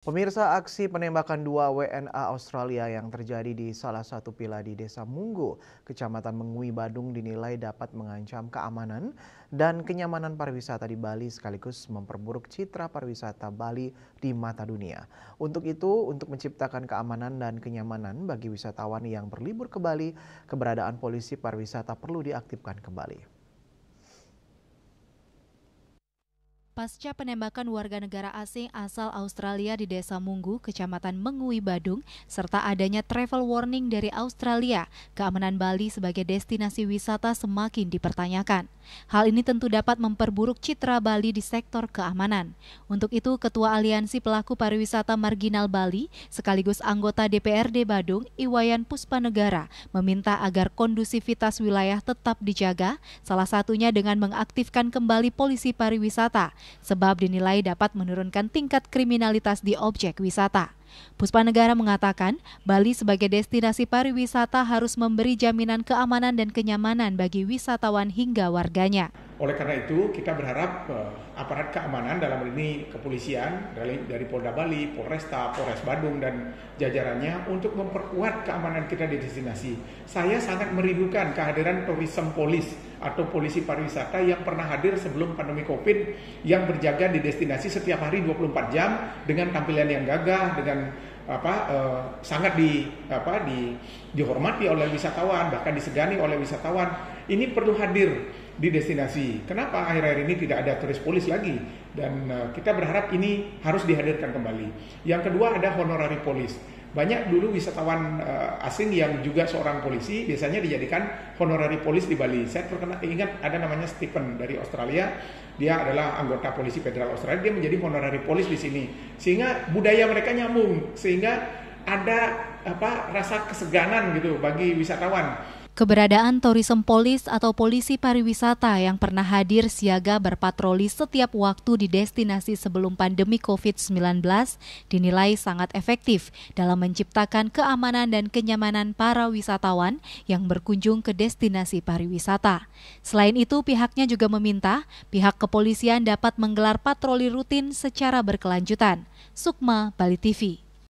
Pemirsa, aksi penembakan dua WNA Australia yang terjadi di salah satu villa di Desa Munggu, Kecamatan Mengui, Badung dinilai dapat mengancam keamanan dan kenyamanan pariwisata di Bali sekaligus memperburuk citra pariwisata Bali di mata dunia. Untuk itu, untuk menciptakan keamanan dan kenyamanan bagi wisatawan yang berlibur ke Bali, keberadaan polisi pariwisata perlu diaktifkan kembali. Pasca penembakan warga negara asing asal Australia di Desa Munggu, Kecamatan Mengui, Badung, serta adanya travel warning dari Australia, keamanan Bali sebagai destinasi wisata semakin dipertanyakan. Hal ini tentu dapat memperburuk citra Bali di sektor keamanan. Untuk itu, Ketua Aliansi Pelaku Pariwisata Marginal Bali, sekaligus anggota DPRD Badung, Iwayan Puspanegara, meminta agar kondusivitas wilayah tetap dijaga, salah satunya dengan mengaktifkan kembali polisi pariwisata, sebab dinilai dapat menurunkan tingkat kriminalitas di objek wisata. Puspanegara mengatakan, Bali sebagai destinasi pariwisata harus memberi jaminan keamanan dan kenyamanan bagi wisatawan hingga warganya. Oleh karena itu, kita berharap aparat keamanan dalam hal ini kepolisian dari Polda Bali, Polresta, Polres Badung dan jajarannya untuk memperkuat keamanan kita di destinasi. Saya sangat merindukan kehadiran tourism police atau polisi pariwisata yang pernah hadir sebelum pandemi Covid yang berjaga di destinasi setiap hari 24 jam dengan tampilan yang gagah, dengan sangat dihormati oleh wisatawan, bahkan disegani oleh wisatawan. Ini perlu hadir di destinasi. Kenapa akhir-akhir ini tidak ada turis polis lagi? Dan kita berharap ini harus dihadirkan kembali. Yang kedua ada honorary polis. Banyak dulu wisatawan asing yang juga seorang polisi biasanya dijadikan honorary polis di Bali. Saya ingat ada namanya Stephen dari Australia. Dia adalah anggota polisi federal Australia. Dia menjadi honorary polis di sini. Sehingga budaya mereka nyambung. Sehingga ada rasa keseganan gitu bagi wisatawan. Keberadaan tourism police atau polisi pariwisata yang pernah hadir siaga berpatroli setiap waktu di destinasi sebelum pandemi COVID-19 dinilai sangat efektif dalam menciptakan keamanan dan kenyamanan para wisatawan yang berkunjung ke destinasi pariwisata. Selain itu, pihaknya juga meminta pihak kepolisian dapat menggelar patroli rutin secara berkelanjutan. Sukma, Bali TV.